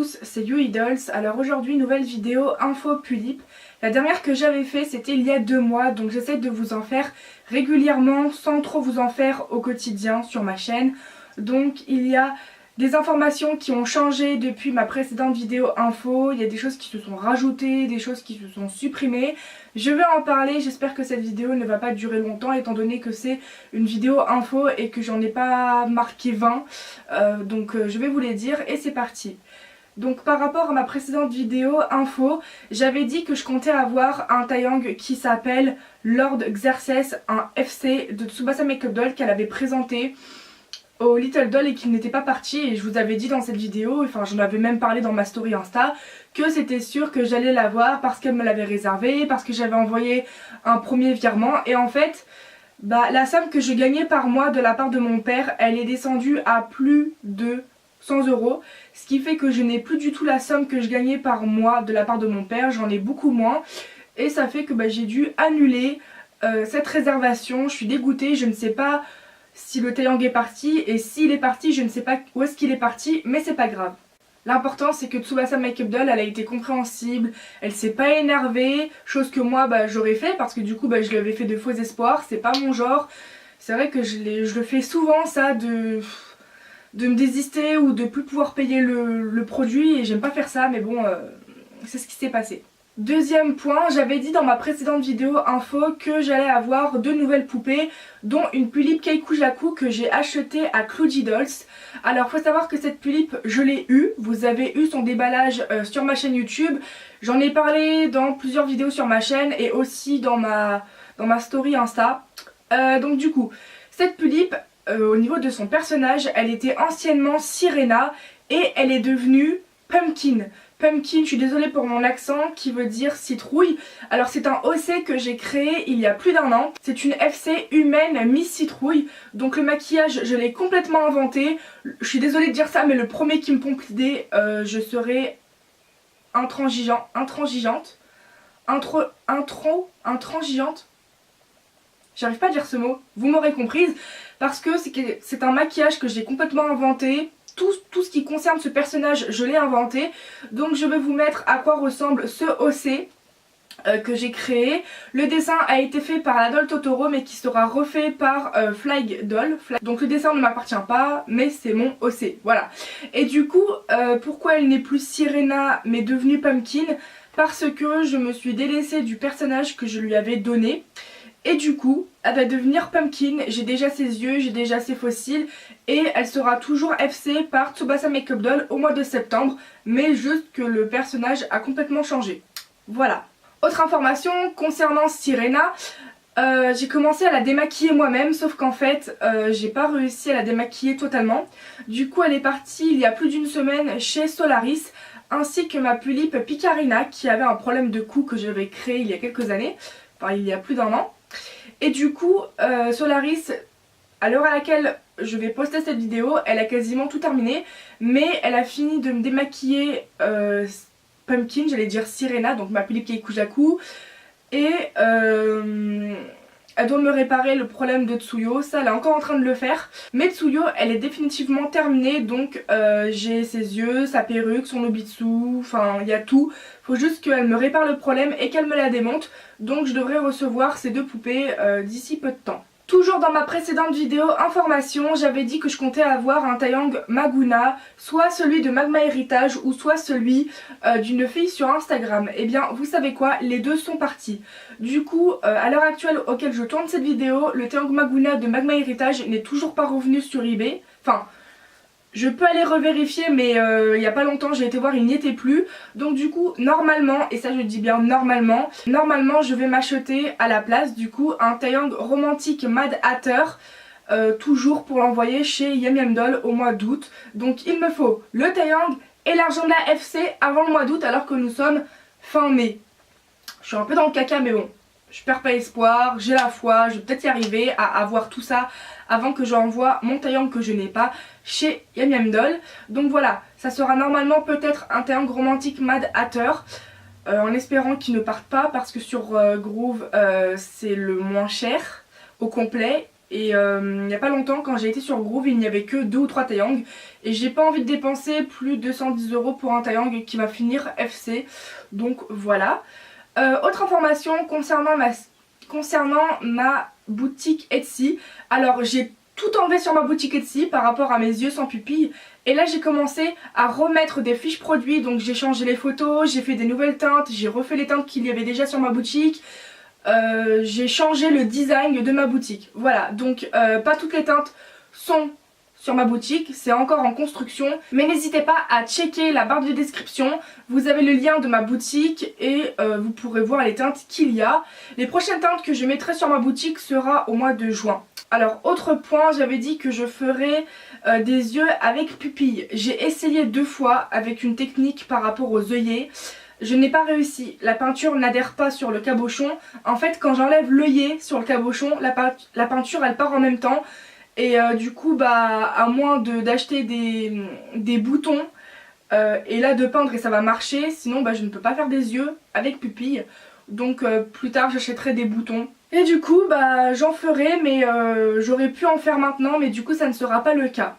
tous, c'est YouIdols. Alors aujourd'hui, nouvelle vidéo info Pulip. La dernière que j'avais fait c'était il y a 2 mois, donc j'essaie de vous en faire régulièrement sans trop vous en faire au quotidien sur ma chaîne. Donc il y a des informations qui ont changé depuis ma précédente vidéo info, il y a des choses qui se sont rajoutées, des choses qui se sont supprimées. Je vais en parler, j'espère que cette vidéo ne va pas durer longtemps étant donné que c'est une vidéo info et que j'en ai pas marqué 20. Donc je vais vous les dire et c'est parti. Donc par rapport à ma précédente vidéo info, j'avais dit que je comptais avoir un Taeyang qui s'appelle Lord Xerxes, un FC de Tsubasa Makeup Doll qu'elle avait présenté au Little Doll et qu'il n'était pas parti, et je vous avais dit dans cette vidéo, enfin j'en avais même parlé dans ma story Insta, que c'était sûr que j'allais l'avoir parce qu'elle me l'avait réservé, parce que j'avais envoyé un premier virement, et en fait la somme que je gagnais par mois de la part de mon père, elle est descendue à plus de 100 €, ce qui fait que je n'ai plus du tout la somme que je gagnais par mois de la part de mon père, j'en ai beaucoup moins, et ça fait que j'ai dû annuler cette réservation. Je suis dégoûtée, je ne sais pas si le Taeyang est parti, et s'il est parti je ne sais pas où est-ce qu'il est parti, mais c'est pas grave. L'important c'est que Tsubasa Makeup Doll elle a été compréhensible, elle s'est pas énervée, chose que moi j'aurais fait parce que du coup je lui avais fait de faux espoirs, c'est pas mon genre. C'est vrai que je le fais souvent ça de me désister ou de plus pouvoir payer le produit, et j'aime pas faire ça, mais bon c'est ce qui s'est passé. Deuxième point, j'avais dit dans ma précédente vidéo info que j'allais avoir 2 nouvelles poupées, dont une Pulip Keikujaku que j'ai achetée à Kluji Dolls. Alors faut savoir que cette Pulip je l'ai eue, vous avez eu son déballage sur ma chaîne YouTube, j'en ai parlé dans plusieurs vidéos sur ma chaîne et aussi dans ma story Insta. Donc du coup, cette Pulip, au niveau de son personnage, elle était anciennement Sirena et elle est devenue Pumpkin. Pumpkin, je suis désolée pour mon accent, qui veut dire citrouille. Alors c'est un OC que j'ai créé il y a plus d'1 an. C'est une FC humaine Miss Citrouille. Donc le maquillage, je l'ai complètement inventé. Je suis désolée de dire ça, mais le premier qui me pompe l'idée, je serai intransigeante. J'arrive pas à dire ce mot, vous m'aurez comprise. Parce que c'est un maquillage que j'ai complètement inventé. Tout ce qui concerne ce personnage, je l'ai inventé. Donc je vais vous mettre à quoi ressemble ce OC que j'ai créé. Le dessin a été fait par la doll Totoro, mais qui sera refait par Fly Doll. Donc le dessin ne m'appartient pas, mais c'est mon OC, voilà. Et du coup, pourquoi elle n'est plus Sirena mais devenue Pumpkin? Parce que je me suis délaissée du personnage que je lui avais donné. Et du coup, elle va devenir Pumpkin, j'ai déjà ses yeux, j'ai déjà ses fossiles, et elle sera toujours FC par Tsubasa Makeup Doll au mois de septembre, mais juste que le personnage a complètement changé. Voilà. Autre information concernant Sirena, j'ai commencé à la démaquiller moi-même, sauf qu'en fait, j'ai pas réussi à la démaquiller totalement. Du coup, elle est partie il y a plus d'1 semaine chez Solaris, ainsi que ma Pulip Picarina, qui avait un problème de cou que j'avais créé il y a quelques années, enfin il y a plus d'1 an. Et du coup, Solaris, à l'heure à laquelle je vais poster cette vidéo, elle a quasiment tout terminé, mais elle a fini de me démaquiller Pumpkin, j'allais dire Sirena, donc ma Pulip Keikujaku, et elle doit me réparer le problème de Tsuyo, ça elle est encore en train de le faire. Mais Tsuyo elle est définitivement terminée, donc j'ai ses yeux, sa perruque, son obitsu, enfin il y a tout. Faut juste qu'elle me répare le problème et qu'elle me la démonte, donc je devrais recevoir ces 2 poupées d'ici peu de temps. Toujours dans ma précédente vidéo information, j'avais dit que je comptais avoir un Taeyang Maguna, soit celui de Magma Héritage ou soit celui d'une fille sur Instagram. Et bien vous savez quoi, les 2 sont partis. Du coup, à l'heure actuelle auquel je tourne cette vidéo, le Taeyang Maguna de Magma Héritage n'est toujours pas revenu sur eBay. Enfin, je peux aller revérifier, mais il n'y a pas longtemps j'ai été voir, il n'y était plus. Donc du coup normalement, et ça je dis bien normalement je vais m'acheter à la place du coup un Taeyang Romantique Mad Hatter, toujours pour l'envoyer chez Yum Yum Doll au mois d'août. Donc il me faut le Taeyang et l'argent de la FC avant le mois d'août, alors que nous sommes fin mai. Je suis un peu dans le caca, mais bon, je perds pas espoir, j'ai la foi, je vais peut-être y arriver à avoir tout ça avant que j'envoie mon Taeyang que je n'ai pas chez Yum Yum Doll. Donc voilà, ça sera normalement peut-être un Taeyang Romantique Mad Hatter, en espérant qu'il ne parte pas parce que sur Groove c'est le moins cher au complet Et il n'y a pas longtemps, quand j'ai été sur Groove, il n'y avait que 2 ou 3 taillangs. Et j'ai pas envie de dépenser plus de 210 € pour un taillang qui va finir FC. Donc voilà. Autre information concernant ma boutique Etsy. Alors j'ai tout enlevé sur ma boutique Etsy par rapport à mes yeux sans pupille. Et là j'ai commencé à remettre des fiches produits. Donc j'ai changé les photos, j'ai fait des nouvelles teintes, j'ai refait les teintes qu'il y avait déjà sur ma boutique. J'ai changé le design de ma boutique. Voilà, donc pas toutes les teintes sont sur ma boutique, c'est encore en construction. Mais n'hésitez pas à checker la barre de description. Vous avez le lien de ma boutique et vous pourrez voir les teintes qu'il y a. Les prochaines teintes que je mettrai sur ma boutique sera au mois de juin. Alors autre point, j'avais dit que je ferais des yeux avec pupille. J'ai essayé 2 fois avec une technique par rapport aux œillets. Je n'ai pas réussi, la peinture n'adhère pas sur le cabochon. En fait quand j'enlève l'œillet sur le cabochon, la peinture elle part en même temps. Et du coup bah à moins d'acheter des boutons et là de peindre et ça va marcher, sinon bah je ne peux pas faire des yeux avec pupille. Donc plus tard j'achèterai des boutons. Et du coup bah j'en ferai, mais j'aurais pu en faire maintenant, mais du coup ça ne sera pas le cas.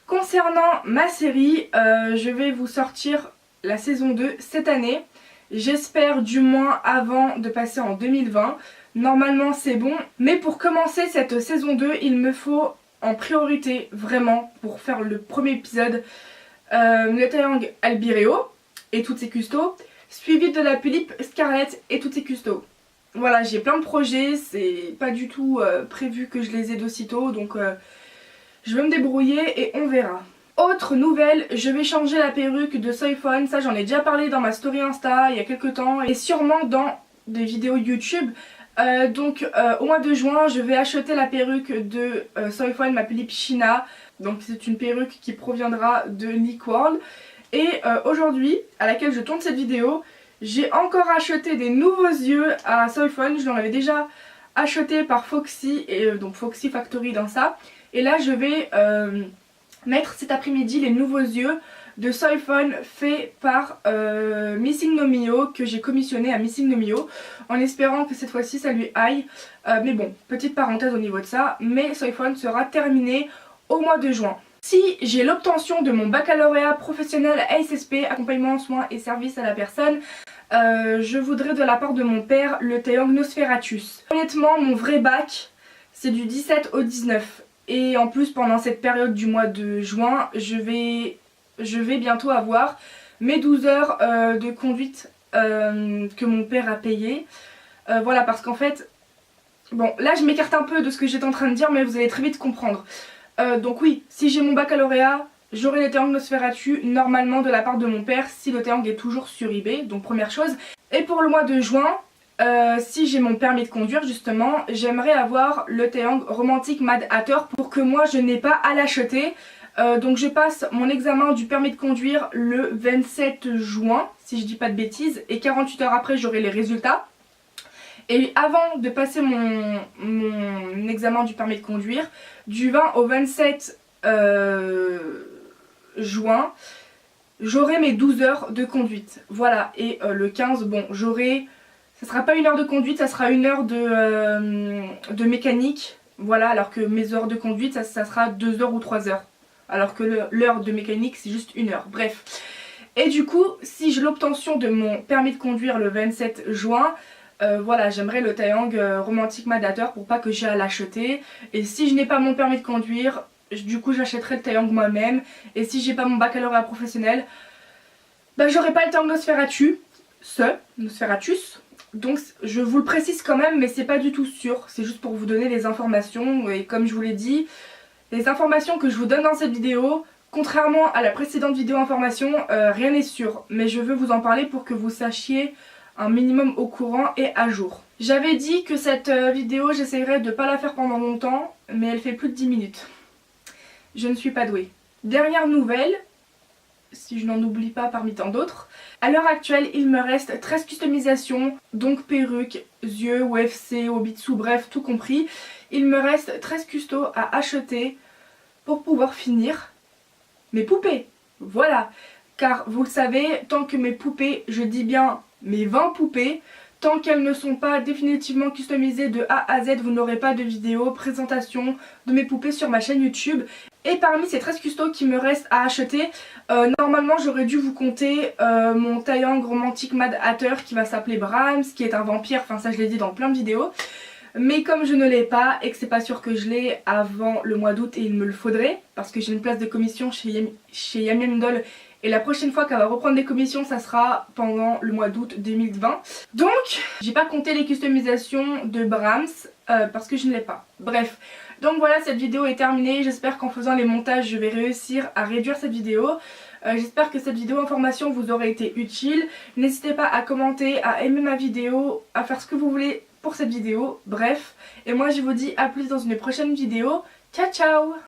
Concernant ma série, je vais vous sortir la saison 2 cette année. J'espère du moins avant de passer en 2020. Normalement c'est bon. Mais pour commencer cette saison 2, il me faut en priorité vraiment pour faire le premier épisode le taillang Albireo et toutes ses custos, suivi de la Pulippe Scarlett et toutes ses custos. Voilà, j'ai plein de projets, c'est pas du tout prévu que je les ai d'aussitôt, donc je vais me débrouiller et on verra. Autre nouvelle, je vais changer la perruque de Soifone. Ça j'en ai déjà parlé dans ma story Insta il y a quelques temps et sûrement dans des vidéos YouTube. Au mois de juin je vais acheter la perruque de Soifone, ma Pulippe China. Donc c'est une perruque qui proviendra de Nick World. Et aujourd'hui, à laquelle je tourne cette vidéo, j'ai encore acheté des nouveaux yeux à Soifone. Je l'en avais déjà acheté par Foxy, et donc Foxy Factory dans ça. Et là je vais mettre cet après-midi les nouveaux yeux de Soifone faits par Missing No Mio, que j'ai commissionné à Missing No Mio, en espérant que cette fois-ci ça lui aille. Mais bon, petite parenthèse au niveau de ça, mais Soifone sera terminé au mois de juin. Si j'ai l'obtention de mon baccalauréat professionnel ASSP, accompagnement, soins et services à la personne, je voudrais de la part de mon père le taillang Nosferatus. Honnêtement, mon vrai bac, c'est du 17 au 19. Et en plus, pendant cette période du mois de juin, je vais bientôt avoir mes 12 heures de conduite que mon père a payé. Voilà, parce qu'en fait, bon, là je m'écarte un peu de ce que j'étais en train de dire, mais vous allez très vite comprendre. Donc oui, si j'ai mon baccalauréat, j'aurai le taillang Nosferatu normalement de la part de mon père si le taillang est toujours sur eBay, donc première chose. Et pour le mois de juin, si j'ai mon permis de conduire justement, j'aimerais avoir le taillang Romantic Mad Hatter pour que moi je n'ai pas à l'acheter. Donc je passe mon examen du permis de conduire le 27 juin, si je dis pas de bêtises, et 48 heures après j'aurai les résultats. Et avant de passer mon examen du permis de conduire, du 20 au 27 juin, j'aurai mes 12 heures de conduite. Voilà, et le 15, bon, j'aurai, ça sera pas 1 heure de conduite, ça sera 1 heure de mécanique. Voilà, alors que mes heures de conduite, ça sera 2 heures ou 3 heures. Alors que l'heure de mécanique, c'est juste 1 heure. Bref. Et du coup, si j'ai l'obtention de mon permis de conduire le 27 juin, voilà, j'aimerais le taillang Romantic Mad Hatter pour pas que j'ai à l'acheter. Et si je n'ai pas mon permis de conduire, du coup j'achèterai le taillang moi-même. Et si j'ai pas mon baccalauréat professionnel, bah j'aurai pas le taillang Nosferatus. Donc je vous le précise quand même, mais c'est pas du tout sûr. C'est juste pour vous donner les informations. Et comme je vous l'ai dit, les informations que je vous donne dans cette vidéo, contrairement à la précédente vidéo information, rien n'est sûr. Mais je veux vous en parler pour que vous sachiez un minimum au courant et à jour. J'avais dit que cette vidéo, j'essayerais de pas la faire pendant longtemps, mais elle fait plus de 10 minutes. Je ne suis pas douée. Dernière nouvelle, si je n'en oublie pas parmi tant d'autres. À l'heure actuelle, il me reste 13 customisations, donc perruques, yeux, UFC, Obitsu, bref, tout compris. Il me reste 13 custos à acheter pour pouvoir finir mes poupées. Voilà, car vous le savez, tant que mes poupées, je dis bien mes 20 poupées, Tant qu'elles ne sont pas définitivement customisées de A à Z, vous n'aurez pas de vidéo présentation de mes poupées sur ma chaîne YouTube. Et parmi ces 13 custos qui me restent à acheter, normalement j'aurais dû vous compter mon Taeyang romantique Mad Hatter qui va s'appeler Brahms, qui est un vampire, enfin ça je l'ai dit dans plein de vidéos. Mais comme je ne l'ai pas et que c'est pas sûr que je l'ai avant le mois d'août et il me le faudrait, parce que j'ai une place de commission chez Yam Yam Doll et la prochaine fois qu'elle va reprendre des commissions ça sera pendant le mois d'août 2020. Donc j'ai pas compté les customisations de Brahms parce que je ne l'ai pas. Bref, donc voilà, cette vidéo est terminée. J'espère qu'en faisant les montages je vais réussir à réduire cette vidéo. J'espère que cette vidéo information vous aura été utile. N'hésitez pas à commenter, à aimer ma vidéo, à faire ce que vous voulez pour cette vidéo. Bref, et moi je vous dis à plus dans une prochaine vidéo. Ciao ciao!